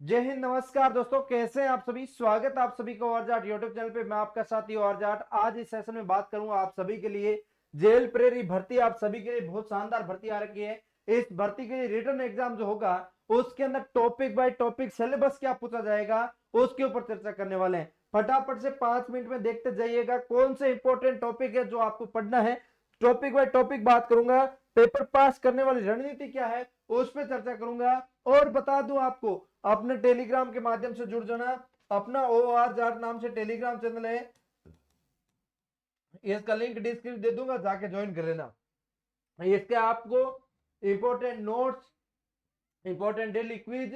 जय हिंद, नमस्कार दोस्तों, कैसे हैं आप सभी। स्वागत है आप सभी का और जाट यूट्यूब चैनल पे। मैं आपका साथी और जाट। आज इस सेशन में बात करूंगा आप सभी के लिए जेल प्रेरी भर्ती। आप सभी के लिए बहुत शानदार भर्ती आ रखी है। इस भर्ती के लिए रिटर्न एग्जाम जो होगा उसके अंदर टॉपिक बाय टॉपिक सिलेबस क्या पूछा जाएगा उसके ऊपर चर्चा करने वाले हैं। फटाफट से 5 मिनट में देखते जाइएगा कौन से इंपॉर्टेंट टॉपिक है जो आपको पढ़ना है। टॉपिक बाय टॉपिक बात करूंगा। पेपर पास करने वाली रणनीति क्या है उस पर चर्चा करूंगा। और बता दूं आपको, अपने टेलीग्राम के माध्यम से जुड़ जाना। अपना ओ आर जाट नाम से टेलीग्राम चैनल है, इसका लिंक डिस्क्रिप्शन दे दूंगा, जाके ज्वाइन कर लेना। इसके आपको important notes, important daily quiz,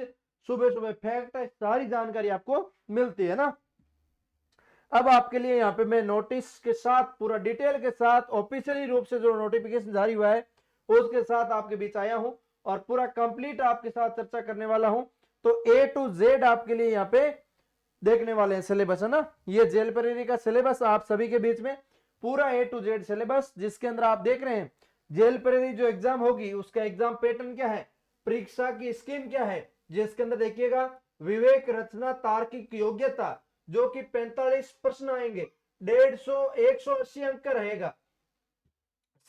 सुबह सुबह फैक्ट, सारी जानकारी आपको मिलती है ना। अब आपके लिए यहाँ पे मैं नोटिस के साथ पूरा डिटेल के साथ ऑफिशियली रूप से जो नोटिफिकेशन जारी हुआ है उसके साथ आपके बीच आया हूं और पूरा कंप्लीट आपके साथ चर्चा करने वाला हूं। तो ए टू जेड आपके लिए यहाँ पे देखने वाले हैं सिलेबस, है ना। ये जेल प्रेरी का सिलेबस आप सभी के बीच में पूरा ए टू जेड सिलेबस, जिसके अंदर आप देख रहे हैं जेल प्रेरी जो एग्जाम होगी उसका एग्जाम पैटर्न क्या है, परीक्षा की स्कीम क्या है। जिसके अंदर देखिएगा विवेक रचना तार्किक योग्यता जो कि 45 प्रश्न आएंगे, 150 180 अंक का रहेगा।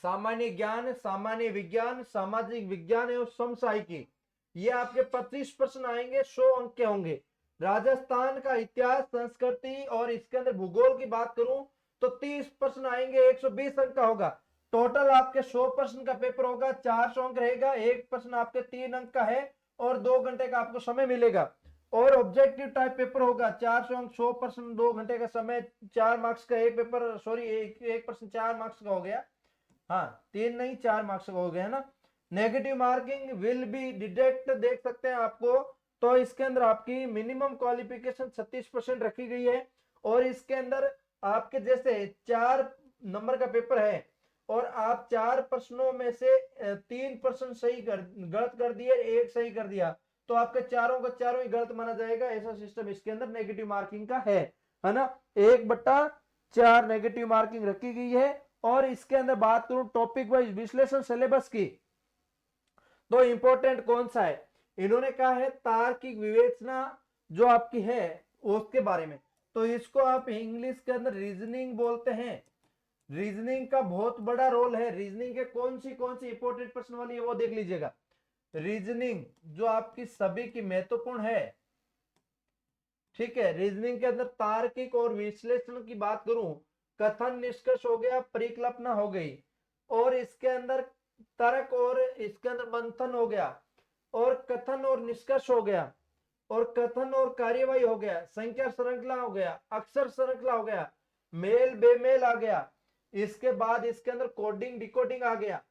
सामान्य ज्ञान, सामान्य विज्ञान, सामाजिक विज्ञान एवं समसामयिकी, ये आपके 25 प्रश्न आएंगे, 100 अंक के होंगे। राजस्थान का इतिहास संस्कृति और इसके अंदर भूगोल की बात करूं तो 30 प्रश्न आएंगे, 120 अंक का होगा। टोटल आपके 100 प्रश्न का पेपर होगा, 400 अंक रहेगा। एक प्रश्न आपके 3 अंक का है और 2 घंटे का आपको समय मिलेगा। और ऑब्जेक्टिव टाइप पेपर होगा, 400 अंक, 100 प्रश्न, 2 घंटे का समय, 4 मार्क्स का एक पेपर, सॉरी एक प्रश्न 4 मार्क्स का हो गया। हाँ, 3 नहीं 4 मार्क्स का हो गया ना। Negative marking will be deduct देख सकते हैं आपको। तो इसके अंदर आपकी मिनिमम क्वालिफिकेशन 36% रखी गई है। और इसके अंदर आपके जैसे 4 नंबर का पेपर है और आप 4 प्रश्नों में से 3 प्रश्न सही गलत कर दिए, एक सही कर दिया, तो आपके चारों का चारों ही गलत माना जाएगा। ऐसा सिस्टम इसके अंदर नेगेटिव मार्किंग का है ना। 1/4 नेगेटिव मार्किंग रखी गई है। और इसके अंदर बात करूं टॉपिक वाइज विश्लेषण सिलेबस की, तो इंपॉर्टेंट कौन सा है, इन्होंने कहा है तार्किक विवेचना जो आपकी है उसके बारे में। तो इसको आप इंग्लिश के अंदर रीजनिंग बोलते हैं। रीजनिंग का बहुत बड़ा रोल है। रीजनिंग के कौन सी इंपॉर्टेंट प्रश्न वाली है वो देख लीजिएगा। रीजनिंग जो आपकी सभी की महत्वपूर्ण है, ठीक है। रीजनिंग के अंदर तार्किक और विश्लेषण की बात करूं, कथन निष्कर्ष हो गया, परिकल्पना हो गई, और इसके अंदर तर्क और इसके अंदर मंथन हो गया, और कथन और निष्कर्ष हो गया, और कथन और कार्यवाही हो गया, संख्या श्रृंखला हो गया, अक्षर श्रृंखला हो गया, मेल बेमेल आ गया। इसके बाद इसके अंदर कोडिंग डिकोडिंग आ गया।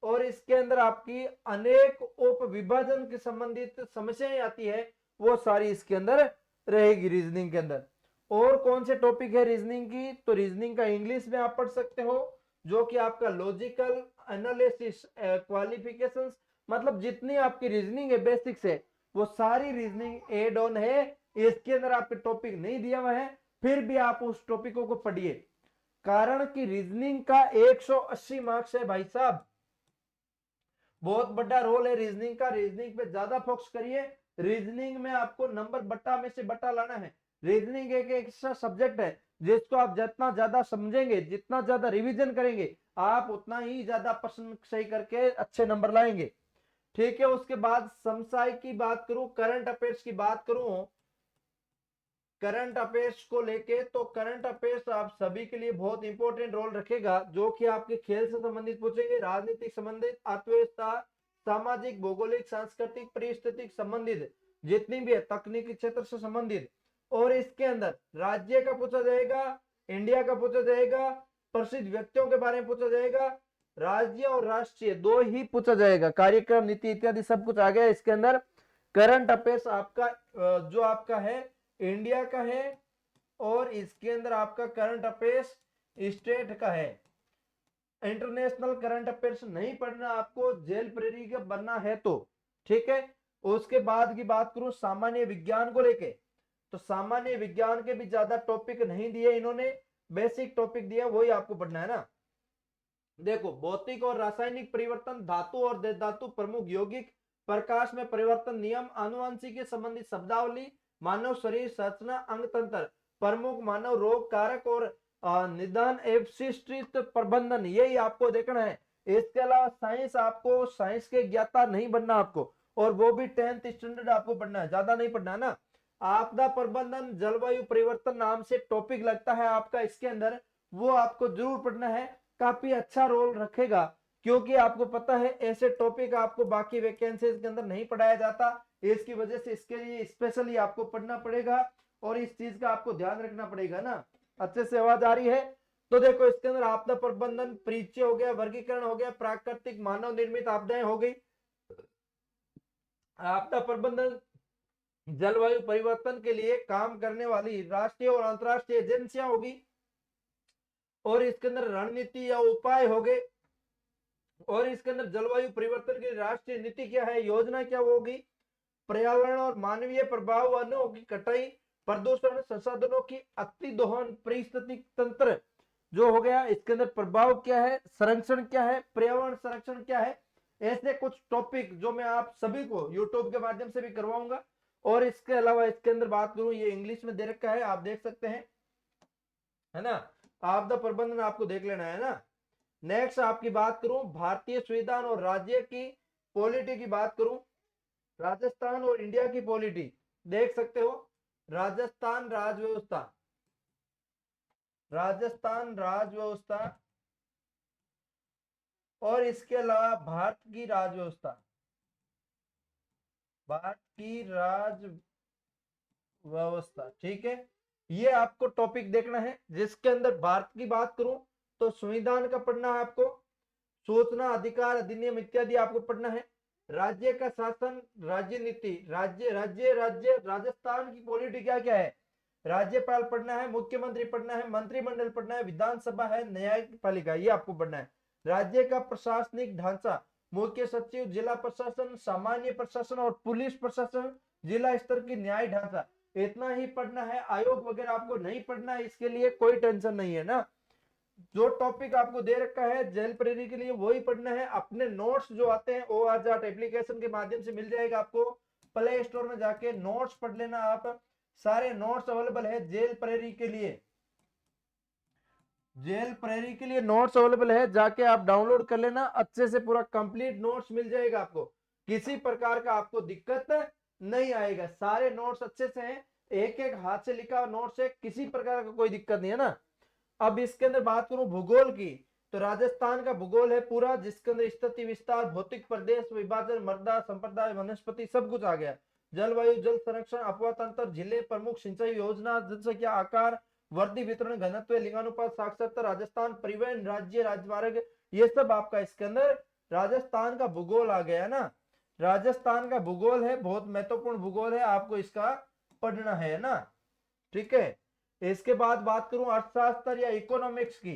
और इसके अंदर आपकी अनेक उप विभाजन के संबंधित समस्याएं आती है, वो सारी इसके अंदर रहेगी रीजनिंग के अंदर। और कौन से टॉपिक है रीजनिंग की, तो रीजनिंग का इंग्लिश में आप पढ़ सकते हो जो कि आपका लॉजिकल एनालिसिस क्वालिफिकेशंस, मतलब जितनी आपकी रीजनिंग है बेसिक्स है वो सारी रीजनिंग एड ऑन है। इसके अंदर आपके टॉपिक नहीं दिया हुआ है, फिर भी आप उस टॉपिकों को पढ़िए, कारण कि रीजनिंग का 180 मार्क्स है भाई साहब। बहुत बड़ा रोल है रीजनिंग का। रीजनिंग पे ज्यादा फोकस करिए। रीजनिंग में आपको नंबर बट्टा में से बट्टा लाना है। रीजनिंग एक ऐसा सब्जेक्ट है जिसको आप जितना ज्यादा समझेंगे, जितना ज्यादा रिवीजन करेंगे, आप उतना ही ज्यादा प्रश्न सही करके अच्छे नंबर लाएंगे, ठीक है। उसके बाद समसाय की बात करूं, करंट अफेयर्स की बात करूं, करंट अफेयर्स को लेके, तो करंट अफेयर्स आप सभी के लिए बहुत इंपॉर्टेंट रोल रखेगा, जो कि आपके खेल से संबंधित पूछेंगे, राजनीतिक संबंधित, अर्थव्यवस्था, सामाजिक, भौगोलिक, सांस्कृतिक, परिस्थितिक संबंधित, जितनी भी है तकनीकी क्षेत्र से संबंधित। और इसके अंदर राज्य का पूछा जाएगा, इंडिया का पूछा जाएगा, प्रसिद्ध व्यक्तियों के बारे में पूछा जाएगा, राज्य और राष्ट्रीय दो ही पूछा जाएगा, कार्यक्रम नीति इत्यादि सब कुछ आ गया इसके अंदर। करंट अफेयर्स आपका जो आपका है इंडिया का है, और इसके अंदर आपका करंट अफेयर्स स्टेट का है। इंटरनेशनल करंट अफेयर्स नहीं पढ़ना आपको, जेल प्रेरी का बनना है तो, ठीक है। उसके बाद की बात करूं सामान्य विज्ञान को लेके, तो सामान्य विज्ञान के भी ज्यादा टॉपिक नहीं दिए इन्होंने, बेसिक टॉपिक दिया, वही आपको पढ़ना है ना। देखो, भौतिक और रासायनिक परिवर्तन, धातु और धातु, प्रमुख यौगिक, प्रकाश में परिवर्तन, नियम, आनुवंशिकी संबंधी शब्दावली, मानव शरीर संरचना, अंग तंत्र, प्रमुख मानव रोग कारक और निदान एवं प्रबंधन, यही आपको देखना है। इसके अलावा साइंस, आपको साइंस के ज्ञाता नहीं बनना आपको, और वो भी 10th स्टैंडर्ड आपको पढ़ना है, ज्यादा नहीं पढ़ना है ना। आपदा प्रबंधन, जलवायु परिवर्तन नाम से टॉपिक लगता है आपका इसके अंदर, वो आपको जरूर पढ़ना है, काफी अच्छा रोल रखेगा, क्योंकि आपको पता है ऐसे टॉपिक आपको बाकी वैकेंसीज के अंदर नहीं पढ़ाया जाता। इसकी वजह से इसके लिए स्पेशली आपको पढ़ना पड़ेगा और इस चीज का आपको ध्यान रखना पड़ेगा ना। अच्छे से आवाज आ रही है? तो देखो इसके अंदर आपदा प्रबंधन, परिचय हो गया, वर्गीकरण हो गया, प्राकृतिक मानव निर्मित आपदाएं हो गई, आपदा प्रबंधन जलवायु परिवर्तन के लिए काम करने वाली राष्ट्रीय और अंतरराष्ट्रीय एजेंसियां होगी, और इसके अंदर रणनीति या उपाय हो गए, और इसके अंदर जलवायु परिवर्तन की राष्ट्रीय नीति क्या है, योजना क्या होगी, पर्यावरण और मानवीय प्रभाव, वनों की कटाई, प्रदूषण, संसाधनों की अति दोहन, पारिस्थितिक तंत्र जो हो गया, इसके अंदर प्रभाव क्या है, संरक्षण क्या है, पर्यावरण संरक्षण क्या है, ऐसे कुछ टॉपिक जो मैं आप सभी को यूट्यूब के माध्यम से भी करवाऊंगा। और इसके अलावा इसके अंदर बात करूं, ये इंग्लिश में दे रखा है, आप देख सकते हैं, है ना। आपदा प्रबंधन आपको देख लेना है ना। नेक्स्ट आपकी बात करूं, भारतीय संविधान और राज्य की पॉलिटी की बात करूं, राजस्थान और इंडिया की पॉलिटी देख सकते हो, राजस्थान राजव्यवस्था, राजस्थान राजव्यवस्था, और इसके अलावा भारत की राजव्यवस्था, भारत की राजव्यवस्था, ठीक है। ये आपको टॉपिक देखना है, जिसके अंदर भारत की बात करूं तो संविधान का पढ़ना है आपको, सूचना अधिकार अधिनियम इत्यादि आपको पढ़ना है, राज्य का शासन, राज्य नीति, राज्य राज्य राज्य राजस्थान की पॉलिटी क्या क्या है, राज्यपाल पढ़ना है, मुख्यमंत्री पढ़ना है, मंत्रिमंडल पढ़ना है, विधानसभा है, न्यायपालिका, ये आपको पढ़ना है। राज्य का प्रशासनिक ढांचा, मुख्य सचिव, जिला प्रशासन, सामान्य प्रशासन और पुलिस प्रशासन, जिला स्तर की न्याय ढांचा, इतना ही पढ़ना है। आयोग वगैरह आपको नहीं पढ़ना है, इसके लिए कोई टेंशन नहीं है ना। जो टॉपिक आपको दे रखा है जेल प्रेरी के लिए वही पढ़ना है। अपने नोट्स जो आते हैं ORJAT एप्लीकेशन के माध्यम से मिल जाएगा आपको, प्ले स्टोर में जाके नोट्स पढ़ लेना आप, सारे नोट्स अवेलेबल है जेल प्रेरी के लिए, जेल प्रेरी के लिए नोट्स अवेलेबल है, जाके आप डाउनलोड कर लेना, अच्छे से पूरा कंप्लीट नोट्स मिल जाएगा आपको, किसी प्रकार का आपको दिक्कत नहीं आएगा, सारे नोट्स अच्छे से हैं, एक एक हाथ से लिखा हुआ नोट्स है, किसी प्रकार का कोई दिक्कत नहीं है ना। अब इसके अंदर बात करूं भूगोल की, तो राजस्थान का भूगोल है पूरा, जिसके अंदर स्थिति, विस्तार, भौतिक प्रदेश, विभाजन, मृदा संप्रदाय, वनस्पति, सब कुछ आ गया। जलवायु, जल संरक्षण, अपवा तंत्र, जिले, प्रमुख सिंचाई योजना, जनसंख्या, आकार, वर्दी, वितरण, घनत्व, लिंगानुपात, साक्षरता, राजस्थान, परिवहन, राज्य राजमार्ग, ये सब आपका इसके अंदर राजस्थान का भूगोल आ गया ना। राजस्थान का भूगोल है, बहुत महत्वपूर्ण भूगोल है, आपको इसका पढ़ना है ना, ठीक है। इसके बाद बात करूं अर्थशास्त्र या इकोनॉमिक्स की,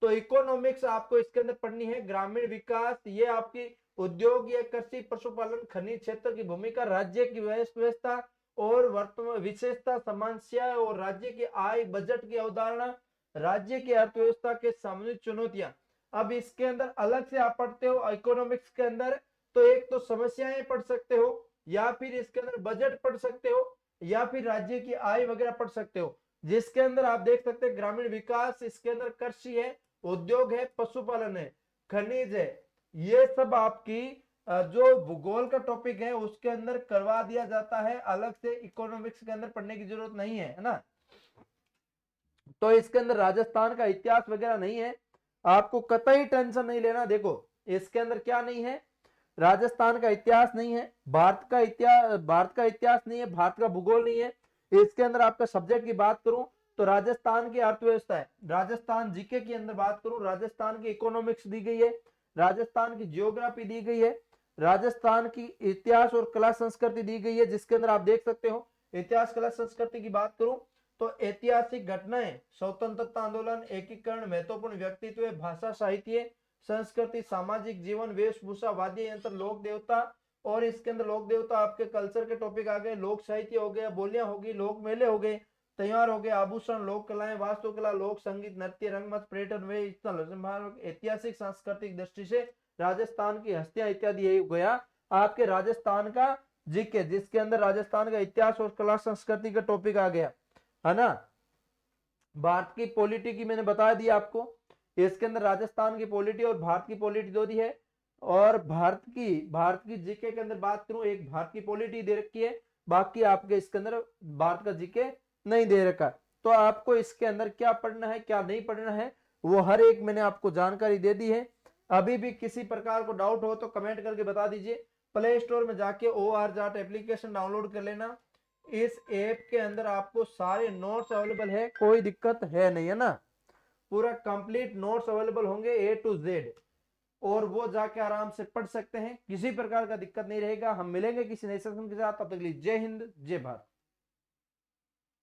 तो इकोनॉमिक्स आपको इसके अंदर पढ़नी है। ग्रामीण विकास, ये आपकी उद्योग या कृषि, पशुपालन, खनिज क्षेत्र की भूमिका, राज्य की व्यवस्था और वर्तमान विशेषता, समस्या और राज्य की आय, बजट की अवधारणा, राज्य की अर्थव्यवस्था के सामने चुनौतियां। अब इसके अंदर अलग से आप पढ़ते हो इकोनॉमिक्स के अंदर, तो एक तो समस्याएं पढ़ सकते हो, या फिर इसके अंदर बजट पढ़ सकते हो, या फिर राज्य की आय वगैरह पढ़ सकते हो। जिसके अंदर आप देख सकते हैं ग्रामीण विकास, इसके अंदर कृषि है, उद्योग है, पशुपालन है, खनिज है, ये सब आपकी जो भूगोल का टॉपिक है उसके अंदर करवा दिया जाता है, अलग से इकोनॉमिक्स के अंदर पढ़ने की जरूरत नहीं है ना। तो इसके अंदर राजस्थान का इतिहास वगैरह नहीं है, आपको कतई टेंशन नहीं लेना। देखो इसके अंदर क्या नहीं है, राजस्थान का इतिहास नहीं है, भारत का इतिहास नहीं है, भारत का भूगोल नहीं है। इसके अंदर आपका सब्जेक्ट की बात करूं तो राजस्थान की अर्थव्यवस्था है, राजस्थान जीके की अंदर बात करूं राजस्थान की इकोनॉमिक्स दी गई है, राजस्थान की जियोग्राफी दी गई है, राजस्थान की इतिहास और कला संस्कृति दी गई है, जिसके अंदर आप देख सकते हो इतिहास कला संस्कृति की बात करूं तो ऐतिहासिक घटनाएं, स्वतंत्रता आंदोलन, एकीकरण, महत्वपूर्ण व्यक्तित्व, भाषा, साहित्य, संस्कृति, सामाजिक जीवन, वेशभूषा, वाद्य यंत्र, लोक देवता, और इसके अंदर लोक देवता आपके कल्चर के टॉपिक आ गए, लोक साहित्य हो गया, बोलियां होगी, लोक मेले हो गए, त्योहार हो गए, आभूषण, लोक कलाएं, वास्तुकला, लोक संगीत, नृत्य, रंगमंच, पर्यटन वे इतना ऐतिहासिक सांस्कृतिक दृष्टि से राजस्थान की हस्तियां इत्यादि ये हो गया आपके राजस्थान का जीके, जिसके अंदर राजस्थान का इतिहास और कला संस्कृति का टॉपिक आ गया है ना। भारत की पॉलिटी की मैंने बता दी आपको, इसके अंदर राजस्थान की पॉलिटी और भारत की पॉलिटी दो दी है। और भारत की जीके के अंदर बात करूं, एक भारत की पॉलिटी दे रखी है, बाकी आपके इसके अंदर भारत का जीके नहीं दे रखा। तो आपको इसके अंदर क्या पढ़ना है क्या नहीं पढ़ना है वो हर एक मैंने आपको जानकारी दे दी है। अभी भी किसी प्रकार को डाउट हो तो कमेंट करके बता दीजिए। प्ले स्टोर में जाके OR जाट एप्लीकेशन डाउनलोड कर लेना। इस ऐप के अंदर आपको सारे नोट्स अवेलेबल है, कोई दिक्कत है नहीं, है ना। पूरा कंप्लीट नोट्स अवेलेबल होंगे A to Z, और वो जाके आराम से पढ़ सकते हैं, किसी प्रकार का दिक्कत नहीं रहेगा। हम मिलेंगे किसी नए सेशन के साथ, तब तक के लिए जय हिंद जय भारत।